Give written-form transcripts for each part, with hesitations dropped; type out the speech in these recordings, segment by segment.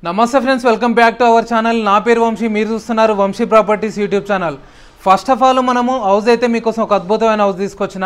నమస్తే friends, welcome back to our channel. నా పేరు వంశీ, మీరు చూస్తున్నారు Vamshi properties YouTube channel. First of all మనము హౌస్ అయితే మీకోసం ఒక అద్భుతమైన హౌస్ తీసుకొచ్చిన.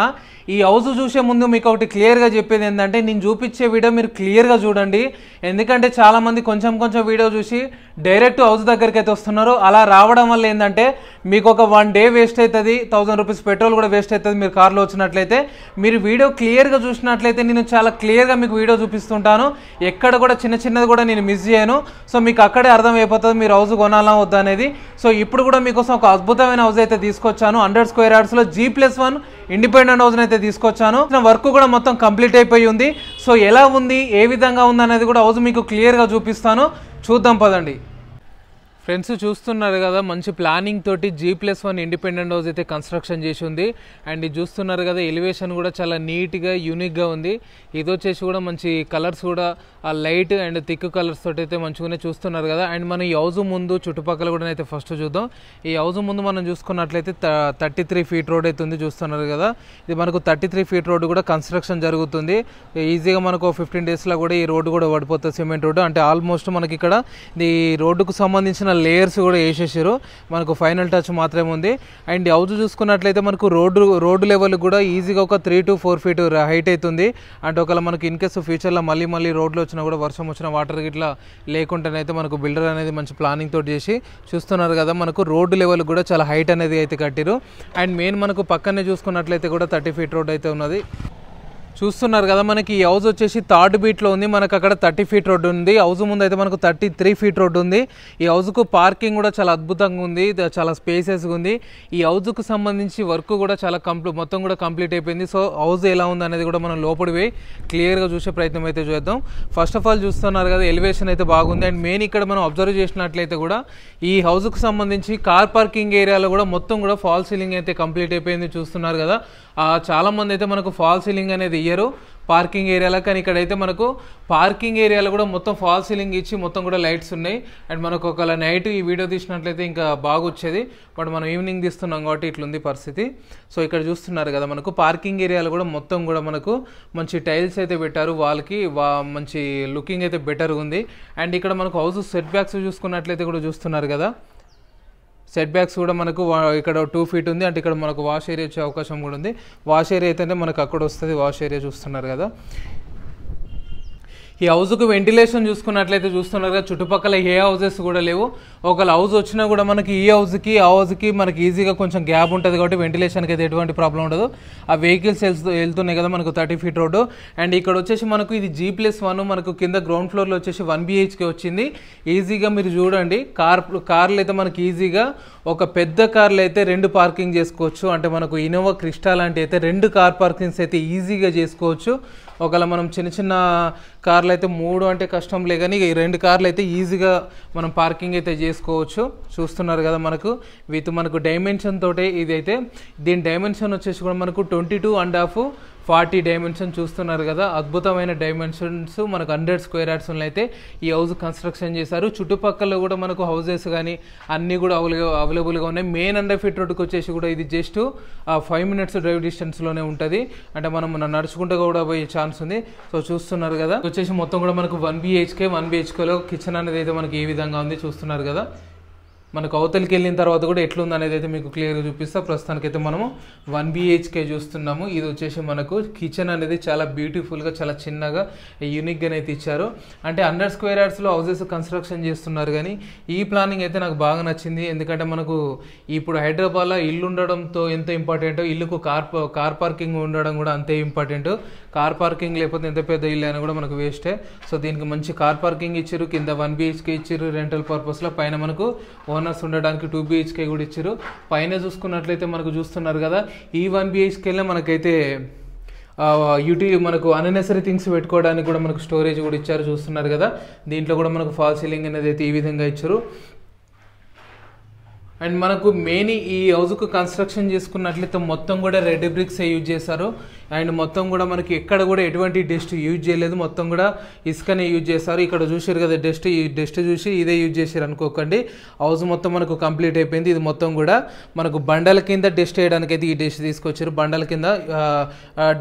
ఈ హౌస్ చూసే ముందు మీకు ఒకటి క్లియర్గా చెప్పేది ఏంటంటే, నేను చూపించే వీడియో మీరు క్లియర్గా చూడండి. ఎందుకంటే చాలామంది కొంచెం వీడియో చూసి డైరెక్ట్ హౌస్ దగ్గరికి అయితే వస్తున్నారు. అలా రావడం వల్ల ఏంటంటే మీకు ఒక 1 డే వేస్ట్ అవుతుంది, 1000 రూపీస్ పెట్రోల్ కూడా వేస్ట్ అవుతుంది. మీరు కార్లో వచ్చినట్లయితే మీరు వీడియో క్లియర్గా చూసినట్లయితే నేను చాలా క్లియర్గా మీకు వీడియో చూపిస్తుంటాను. ఎక్కడ కూడా చిన్నది కూడా నేను మిస్ చేయను. సో మీకు అక్కడే అర్థమైపోతుంది మీరు హౌస్ కొనాలా వద్దా అనేది. సో ఇప్పుడు కూడా మీకోసం ఒక అద్భుతమైన హౌస్ అయితే తీసుకొచ్చాను. 100 స్క్వేర్ యార్డ్స్లో G+1 ఇండిపెండెంట్ హౌస్ అయితే తీసుకొచ్చాను. వర్క్ కూడా మొత్తం కంప్లీట్ అయిపోయి ఉంది. సో ఎలా ఉంది, ఏ విధంగా ఉంది అనేది కూడా హౌస్ మీకు క్లియర్గా చూపిస్తాను. చూద్దాం పదండి. ఫ్రెండ్స్ చూస్తున్నారు కదా, మంచి ప్లానింగ్ తోటి G+1 ఇండిపెండెంట్ హౌస్ అయితే కన్స్ట్రక్షన్ చేసి ఉంది. అండ్ ఇది చూస్తున్నారు కదా, ఎలివేషన్ కూడా చాలా నీట్గా యూనిక్గా ఉంది. ఇది వచ్చేసి కూడా మంచి కలర్స్ కూడా ఆ లైట్ అండ్ థిక్ కలర్స్ తోటి అయితే మంచిగానే చూస్తున్నారు కదా. అండ్ మనం ఈ హౌస్ ముందు చుట్టుపక్కల కూడా అయితే ఫస్ట్ చూద్దాం. ఈ హౌస్ ముందు మనం చూసుకున్నట్లయితే 33 ఫీట్ రోడ్ అయితే ఉంది. చూస్తున్నారు కదా, ఇది మనకు 33 ఫీట్ రోడ్ కూడా కన్స్ట్రక్షన్ జరుగుతుంది. ఈజీగా మనకు 15 డేస్లో కూడా ఈ రోడ్డు కూడా పడిపోతుంది, సిమెంట్ రోడ్డు. అంటే ఆల్మోస్ట్ మనకి ఇక్కడ ఈ రోడ్డుకు సంబంధించిన లేయర్స్ కూడా వేసేసారు. మనకు ఫైనల్ టచ్ మాత్రమే ఉంది. అండ్ హౌస్ చూసుకున్నట్లయితే మనకు రోడ్డు లెవెల్ కూడా ఈజీగా ఒక 3 to 4 ఫీట్ హైట్ అవుతుంది. అంటే ఒకవేళ మనకు ఇన్ కేసు ఫ్యూచర్లో మళ్ళీ రోడ్లు వచ్చినా కూడా, వర్షం వచ్చిన వాటర్ ఇట్లా లేకుండానైతే మనకు బిల్డర్ అనేది మంచి ప్లానింగ్ తోటి చేసి చూస్తున్నారు కదా, మనకు రోడ్డు లెవెల్ కూడా చాలా హైట్ అనేది అయితే కట్టిరు. అండ్ మెయిన్ మనకు పక్కనే చూసుకున్నట్లయితే కూడా 30 ఫీట్ రోడ్ అయితే ఉన్నది. చూస్తున్నారు కదా, మనకి ఈ హౌస్ వచ్చేసి 3rd బీట్లో ఉంది. మనకు అక్కడ 30 ఫీట్ రోడ్డు ఉంది. హౌస్ ముందు అయితే మనకు 33 ఫీట్ రోడ్డు ఉంది. ఈ హౌస్కు పార్కింగ్ కూడా చాలా అద్భుతంగా ఉంది, చాలా స్పేసెస్గా ఉంది. ఈ హౌస్కు సంబంధించి వర్క్ కూడా చాలా మొత్తం కూడా కంప్లీట్ అయిపోయింది. సో హౌస్ ఎలా ఉంది అనేది కూడా మనం లోపలి పోయి క్లియర్గా చూసే ప్రయత్నం అయితే చేద్దాం. ఫస్ట్ ఆఫ్ ఆల్ చూస్తున్నారు కదా, ఎలివేషన్ అయితే బాగుంది. అండ్ మెయిన్ ఇక్కడ మనం అబ్జర్వ్ చేసినట్లయితే కూడా ఈ హౌస్కు సంబంధించి కార్ పార్కింగ్ ఏరియాలో కూడా మొత్తం కూడా ఫాల్ సీలింగ్ అయితే కంప్లీట్ అయిపోయింది. చూస్తున్నారు కదా, చాలామంది అయితే మనకు ఫాల్ సీలింగ్ అనేది ఇయ్యరు పార్కింగ్ ఏరియాలో, కానీ ఇక్కడైతే మనకు పార్కింగ్ ఏరియాలో కూడా మొత్తం ఫాల్ సీలింగ్ ఇచ్చి మొత్తం కూడా లైట్స్ ఉన్నాయి. అండ్ మనకు ఒకవేళ నైట్ ఈ వీడియో తీసినట్లయితే ఇంకా బాగా వచ్చేది, బట్ మనం ఈవినింగ్ తీస్తున్నాం కాబట్టి ఇట్లుంది పరిస్థితి. సో ఇక్కడ చూస్తున్నారు కదా, మనకు పార్కింగ్ ఏరియాలో కూడా మొత్తం కూడా మనకు మంచి టైల్స్ అయితే పెట్టారు. వాళ్ళకి మంచి లుకింగ్ అయితే బెటర్ ఉంది. అండ్ ఇక్కడ మనకు హౌస్ సెట్ బ్యాక్స్ చూసుకున్నట్లయితే కూడా చూస్తున్నారు కదా, సెట్ బ్యాక్స్ కూడా మనకు ఇక్కడ 2 ఫీట్ ఉంది. అంటే ఇక్కడ మనకు వాష్ ఏరియా వచ్చే అవకాశం కూడా ఉంది. వాష్ ఏరియా అయితే మనకు అక్కడ వస్తుంది, వాష్ ఏరియా చూస్తున్నారు కదా. ఈ హౌస్కు వెంటిలేషన్ చూసుకున్నట్లయితే చూస్తున్నారు కదా, చుట్టుపక్కల ఏ హౌసెస్ కూడా లేవు. ఒకవేళ హౌస్ వచ్చినా కూడా మనకి ఈ హౌస్కి ఆ హౌస్కి మనకి ఈజీగా కొంచెం గ్యాప్ ఉంటుంది కాబట్టి వెంటిలేషన్కి అయితే ఎటువంటి ప్రాబ్లం ఉండదు. ఆ వెహికల్స్ వెళ్తున్నాయి కదా మనకు 30 ఫీట్ రోడ్డు. అండ్ ఇక్కడ వచ్చేసి మనకు ఇది G+1 మనకు కింద గ్రౌండ్ ఫ్లోర్లో వచ్చేసి 1 BHK వచ్చింది. ఈజీగా మీరు చూడండి, కార్లు అయితే మనకి ఈజీగా ఒక పెద్ద కార్లు అయితే 2 పార్కింగ్ చేసుకోవచ్చు. అంటే మనకు ఇన్నోవా క్రిస్టా లాంటి అయితే 2 కార్ పార్కింగ్స్ అయితే ఈజీగా చేసుకోవచ్చు. ఒకవేళ మనం చిన్న కార్లు అయితే 3 అంటే కష్టంలే, కానీ 2 కార్లు అయితే ఈజీగా మనం పార్కింగ్ అయితే చేసుకోవచ్చు. చూస్తున్నారు కదా, మనకు డైమెన్షన్ తోటే ఇదైతే. దీని డైమెన్షన్ వచ్చేసి కూడా మనకు 22.5 40 డైమెన్షన్ చూస్తున్నారు కదా, అద్భుతమైన డైమెన్షన్స్. మనకు 100 స్క్వేర్ యార్డ్స్లో అయితే ఈ హౌస్ కన్స్ట్రక్షన్ చేశారు. చుట్టుపక్కల కూడా మనకు హౌసెస్ కానీ అన్నీ కూడా అవైలబుల్గా ఉన్నాయి. మెయిన్ 100 ఫీట్ రోడ్డుకి వచ్చేసి కూడా ఇది జస్ట్ 5 మినిట్స్ డ్రైవ్ డిస్టెన్స్లోనే ఉంటుంది. అంటే మనం నడుచుకుంటూ కూడా పోయే ఛాన్స్ ఉంది. సో చూస్తున్నారు కదా, వచ్చేసి మొత్తం కూడా మనకు 1 BHKలో కిచెన్ అనేది అయితే మనకి ఈ విధంగా ఉంది. చూస్తున్నారు కదా, మనకు అవతలికి వెళ్ళిన తర్వాత కూడా ఎట్లుంది అనేది అయితే మీకు క్లియర్గా చూపిస్తా. ప్రస్తుతానికైతే మనము 1 BHK చూస్తున్నాము. ఇది వచ్చేసి మనకు కిచెన్ అనేది చాలా బ్యూటిఫుల్గా, చాలా చిన్నగా, యూనిక్గా అయితే ఇచ్చారు. అంటే 100 స్క్వేర్ యార్డ్స్లో హౌసెస్ కన్స్ట్రక్షన్ చేస్తున్నారు, కానీ ఈ ప్లానింగ్ అయితే నాకు బాగా నచ్చింది. ఎందుకంటే మనకు ఇప్పుడు హైదరాబాద్లో ఇల్లు ఉండడంతో ఎంత ఇంపార్టెంటో, ఇల్లుకు కార్ పార్కింగ్ ఉండడం కూడా అంతే ఇంపార్టెంట్. కార్ పార్కింగ్ లేకపోతే ఎంత పెద్ద ఇల్లు అయినా కూడా మనకు వేస్టే. సో దీనికి మంచి కార్ పార్కింగ్ ఇచ్చారు. కింద 1 BHK ఇచ్చారు రెంటల్ పర్పస్లో. పైన మనకు ఓనర్స్ ఉండడానికి 2 BHK కూడా ఇచ్చారు. పైన చూసుకున్నట్లయితే మనకు చూస్తున్నారు కదా, ఈ 1 BHKలో మనకైతే మనకు అన్నెసరీ థింగ్స్ పెట్టుకోవడానికి కూడా మనకు స్టోరేజ్ కూడా ఇచ్చారు. చూస్తున్నారు కదా, దీంట్లో కూడా మనకు ఫాల్ సీలింగ్ అనేది అయితే ఈ విధంగా ఇచ్చారు. అండ్ మనకు మెయిన్ ఈ హౌస్కు కన్స్ట్రక్షన్ చేసుకున్నట్లయితే మొత్తం కూడా రెడ్ బ్రిక్స్ యూజ్ చేశారు. అండ్ మొత్తం కూడా మనకి ఎక్కడ కూడా ఎటువంటి డస్ట్ యూజ్ చేయలేదు, మొత్తం కూడా ఇసుకనే యూజ్ చేస్తారు. ఇక్కడ చూసారు కదా డస్ట్, ఈ డస్ట్ చూసి ఇదే యూజ్ చేశారు అనుకోకండి. హౌస్ మొత్తం మనకు కంప్లీట్ అయిపోయింది. ఇది మొత్తం కూడా మనకు బండల కింద డస్ట్ వేయడానికి అయితే ఈ డస్ట్ తీసుకొచ్చారు. బండల కింద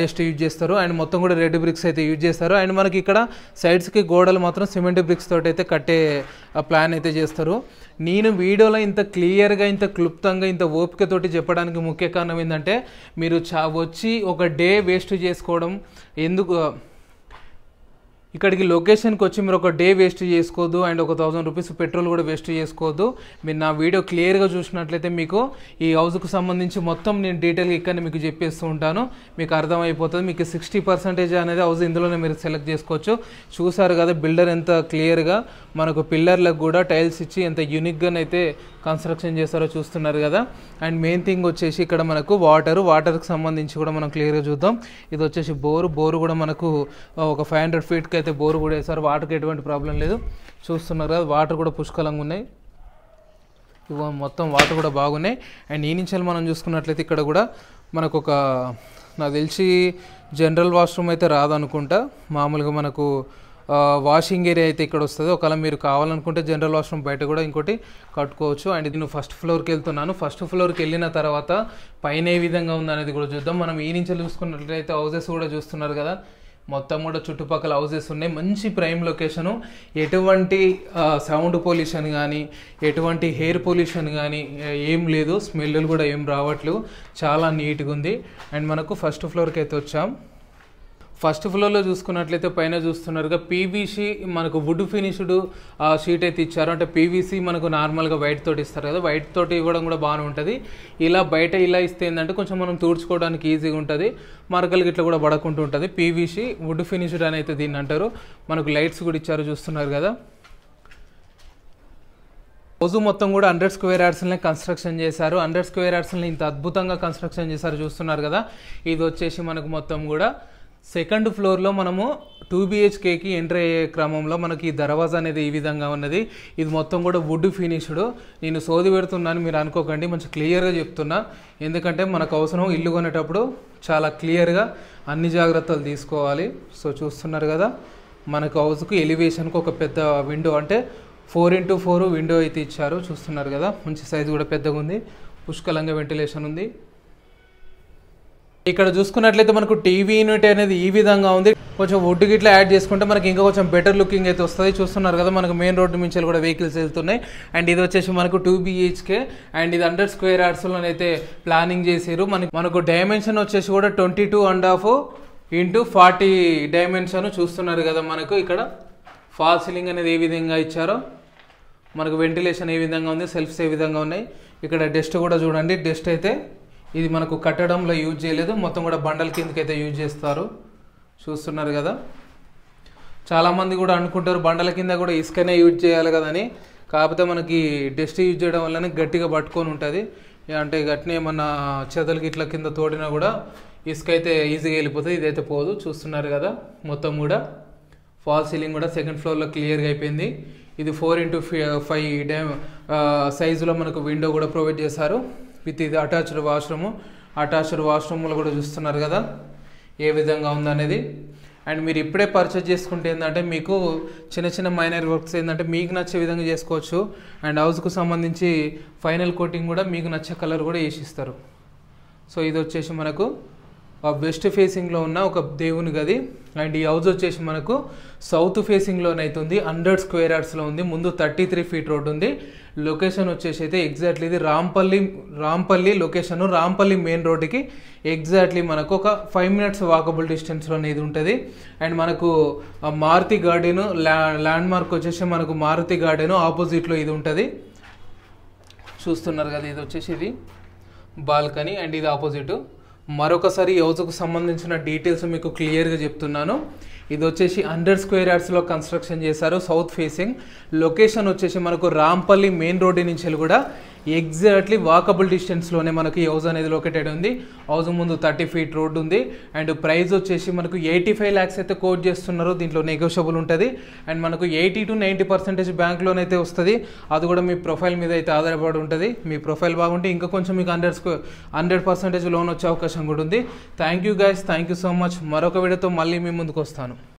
డస్ట్ యూజ్ చేస్తారు. అండ్ మొత్తం కూడా రెడ్ బ్రిక్స్ అయితే యూజ్ చేస్తారు. అండ్ మనకి ఇక్కడ సైడ్స్కి గోడలు మాత్రం సిమెంట్ బ్రిక్స్ తోటి అయితే కట్టే ప్లాన్ అయితే చేస్తారు. నేను వీడియోలో ఇంత క్లియర్గా, ఇంత క్లుప్తంగా, ఇంత ఓపికతోటి చెప్పడానికి ముఖ్య కారణం ఏంటంటే మీరు వచ్చి ఒక డే వేస్ట్ చేసుకోవడం ఎందుకు, ఇక్కడికి లొకేషన్కి వచ్చి మీరు ఒక డే వేస్ట్ చేసుకోవద్దు. అండ్ ఒక 1000 రూపీస్ పెట్రోల్ కూడా వేస్ట్ చేసుకోవద్దు. మీరు నా వీడియో క్లియర్గా చూసినట్లయితే మీకు ఈ హౌస్కు సంబంధించి మొత్తం నేను డీటెయిల్గా ఇక్కడ మీకు చెప్పేస్తూ ఉంటాను. మీకు అర్థమైపోతుంది. మీకు 60% అనేది హౌస్ ఇందులోనే మీరు సెలెక్ట్ చేసుకోవచ్చు. చూసారు కదా బిల్డర్ ఎంత క్లియర్గా మనకు పిల్లర్లకు కూడా టైల్స్ ఇచ్చి ఎంత యూనిక్గానైతే కన్స్ట్రక్షన్ చేస్తారో చూస్తున్నారు కదా. అండ్ మెయిన్ థింగ్ వచ్చేసి ఇక్కడ మనకు వాటర్కి సంబంధించి కూడా మనం క్లియర్గా చూద్దాం. ఇది వచ్చేసి బోరు కూడా మనకు ఒక 500 ఫీట్కి అయితే బోరు కూడా వేస్తారు. వాటర్కి ఎటువంటి ప్రాబ్లం లేదు. చూస్తున్నారు కదా వాటర్ కూడా పుష్కలంగా ఉన్నాయి. మొత్తం వాటర్ కూడా బాగున్నాయి. అండ్ ఈ నుంచి మనం చూసుకున్నట్లయితే ఇక్కడ కూడా మనకు నాకు తెలిసి జనరల్ వాష్రూమ్ అయితే రాదనుకుంటా. మామూలుగా మనకు వాషింగ్ ఏరియా అయితే ఇక్కడ వస్తుంది. ఒకవేళ మీరు కావాలనుకుంటే జనరల్ వాష్రూమ్ బయట కూడా ఇంకోటి కట్టుకోవచ్చు. అండ్ నేను ఫస్ట్ ఫ్లోర్కి వెళ్తున్నాను. ఫస్ట్ ఫ్లోర్కి వెళ్ళిన తర్వాత పైన ఏ విధంగా ఉందనేది కూడా చూద్దాం. మనం ఈ నుంచి చూసుకున్నట్లయితే హౌసెస్ కూడా చూస్తున్నారు కదా. మొత్తం కూడా చుట్టుపక్కల హౌసెస్ ఉన్నాయి. మంచి ప్రైమ్ లొకేషను. ఎటువంటి సౌండ్ పొల్యూషన్ కానీ, ఎటువంటి ఎయిర్ పొల్యూషన్ కానీ ఏం లేదు. స్మెల్లు కూడా ఏం రావట్లేదు. చాలా నీట్గా ఉంది. అండ్ మనకు ఫస్ట్ ఫ్లోర్కి అయితే వచ్చాం. ఫస్ట్ ఫ్లోర్లో చూసుకున్నట్లయితే పైన చూస్తున్నారుగా పీవీసీ మనకు వుడ్ ఫినిష్డ్ షీట్ అయితే ఇచ్చారు. అంటే పీవీసీ మనకు నార్మల్గా వైట్ తోటి ఇస్తారు కదా, వైట్ తోటి ఇవ్వడం కూడా బాగానే ఉంటుంది. ఇలా బయట ఇలా ఇస్తే ఏంటంటే కొంచెం మనం తుడుచుకోవడానికి ఈజీగా ఉంటుంది. మరకలు గిట్ల కూడా పడకుంటూ ఉంటుంది. పీవీసీ వుడ్ ఫినిష్డ్ అని అయితే దీన్ని అంటారు. మనకు లైట్స్ కూడా ఇచ్చారు చూస్తున్నారు కదా. హౌస్ మొత్తం కూడా 100 స్క్వేర్ యార్డ్స్ని కన్స్ట్రక్షన్ చేశారు. 100 స్క్వేర్ యార్డ్స్ని ఇంత అద్భుతంగా కన్స్ట్రక్షన్ చేశారు చూస్తున్నారు కదా. ఇది వచ్చేసి మనకు మొత్తం కూడా సెకండ్ ఫ్లోర్లో మనము 2 BHKకి ఎంటర్ అయ్యే క్రమంలో మనకి ఈ దర్వాజా అనేది ఈ విధంగా ఉన్నది. ఇది మొత్తం కూడా వుడ్ ఫినిష్డ్. నేను సోది పెడుతున్నాను మీరు అనుకోకండి, మంచి క్లియర్గా చెప్తున్నా. ఎందుకంటే మనకు అవసరం ఇల్లు కొనేటప్పుడు చాలా క్లియర్గా అన్ని జాగ్రత్తలు తీసుకోవాలి. సో చూస్తున్నారు కదా మనకు హౌస్కు ఎలివేషన్కి ఒక పెద్ద విండో, అంటే 4x4 విండో అయితే ఇచ్చారు. చూస్తున్నారు కదా మంచి సైజు కూడా పెద్దగా ఉంది. పుష్కలంగా వెంటిలేషన్ ఉంది. ఇక్కడ చూసుకున్నట్లయితే మనకు టీవీ యూనిట్ అనేది ఈ విధంగా ఉంది. కొంచెం వుడ్ గిట్లా యాడ్ చేసుకుంటే మనకి ఇంకా కొంచెం బెటర్ లుకింగ్ అయితే వస్తుంది. చూస్తున్నారు కదా మనకు మెయిన్ రోడ్డు నుంచి కూడా వెహికల్స్ వెళ్తున్నాయి. అండ్ ఇది వచ్చేసి మనకు 2 BHK అండ్ ఇది 100 స్క్వేర్ యార్డ్స్లో అయితే ప్లానింగ్ చేసారు. మనకు డైమెన్షన్ వచ్చేసి కూడా 22.5 x 40 డైమెన్షన్. చూస్తున్నారు కదా మనకు ఇక్కడ ఫాల్ సీలింగ్ అనేది ఏ విధంగా ఇచ్చారో, మనకు వెంటిలేషన్ ఏ విధంగా ఉంది, సెల్ఫ్స్ ఏ విధంగా ఉన్నాయి. ఇక్కడ డస్ట్ కూడా చూడండి. డస్ట్ అయితే ఇది మనకు కట్టడంలో యూజ్ చేయలేదు, మొత్తం కూడా బండల కిందకి అయితే యూజ్ చేస్తారు. చూస్తున్నారు కదా చాలామంది కూడా అనుకుంటారు బండల కింద కూడా ఇసుకనే యూజ్ చేయాలి కదా అని. కాకపోతే మనకి డస్ట్ యూజ్ చేయడం వల్లనే గట్టిగా పట్టుకొని ఉంటుంది. అంటే గట్టిన ఏమన్నా చెదలకి ఇట్లా కింద తోడినా కూడా ఇసుక అయితే ఈజీగా వెళ్ళిపోతుంది. ఇదైతే పోదు. చూస్తున్నారు కదా మొత్తం కూడా ఫాల్ సీలింగ్ కూడా సెకండ్ ఫ్లోర్లో క్లియర్గా అయిపోయింది. ఇది 4x5 సైజులో మనకు విండో కూడా ప్రొవైడ్ చేశారు. విత్ ఇది అటాచ్డ్ వాష్రూమ్లో కూడా చూస్తున్నారు కదా ఏ విధంగా ఉందనేది. అండ్ మీరు ఇప్పుడే పర్చేజ్ చేసుకుంటే ఏంటంటే మీకు చిన్న చిన్న మైనర్ వర్క్స్ ఏంటంటే మీకు నచ్చే విధంగా చేసుకోవచ్చు. అండ్ హౌస్కు సంబంధించి ఫైనల్ కోటింగ్ కూడా మీకు నచ్చే కలర్ కూడా వేసిస్తారు. సో ఇది వచ్చేసి మనకు వెస్ట్ ఫేసింగ్లో ఉన్న ఒక దేవుని గది. అండ్ ఈ హౌస్ వచ్చేసి మనకు సౌత్ ఫేసింగ్లోనైతుంది. 100 స్క్వేర్ యార్డ్స్లో ఉంది. ముందు 33 ఫీట్ రోడ్ ఉంది. లొకేషన్ వచ్చేసి అయితే ఎగ్జాక్ట్లీ ఇది రాంపల్లి లొకేషన్. రాంపల్లి మెయిన్ రోడ్డుకి ఎగ్జాక్ట్లీ మనకు ఒక 5 minutes వాకబుల్ డిస్టెన్స్లోనే ఇది ఉంటుంది. అండ్ మనకు మారుతి గార్డెన్ ల్యాండ్ మార్క్ వచ్చేసి మనకు మారుతి గార్డెన్ ఆపోజిట్లో ఇది ఉంటుంది. చూస్తున్నారు కదా ఇది వచ్చేసి ఇది బాల్కనీ అండ్ ఇది ఆపోజిట్. మరొకసారి ఈ హౌస్కు సంబంధించిన డీటెయిల్స్ మీకు క్లియర్గా చెప్తున్నాను. ఇది వచ్చేసి 100 స్క్వేర్ యార్డ్స్లో కన్స్ట్రక్షన్ చేశారు, సౌత్ ఫేసింగ్. లొకేషన్ వచ్చేసి మనకు రాంపల్లి మెయిన్ రోడ్ నుంచి కూడా ఎగ్జాక్ట్లీ వాకబుల్ డిస్టెన్స్లోనే మనకి ఈ హౌస్ అనేది లొకేటెడ్ ఉంది. హౌస్ ముందు 30 ఫీట్ రోడ్ ఉంది. అండ్ ప్రైస్ వచ్చేసి మనకు 85 lakhs అయితే కోట్ చేస్తున్నారు. దీంట్లో నెగోషియబుల్ ఉంటుంది. అండ్ మనకు 80 to 90% బ్యాంక్ లోన్ అయితే వస్తుంది. అది కూడా మీ ప్రొఫైల్ మీద అయితే ఆధారపడి ఉంటుంది. మీ ప్రొఫైల్ బాగుంటే ఇంకా కొంచెం మీకు 100% లోన్ వచ్చే అవకాశం కూడా ఉంది. Thank you guys, thank you so much. మరొక వీడియోతో మళ్ళీ మీ ముందుకు వస్తాను.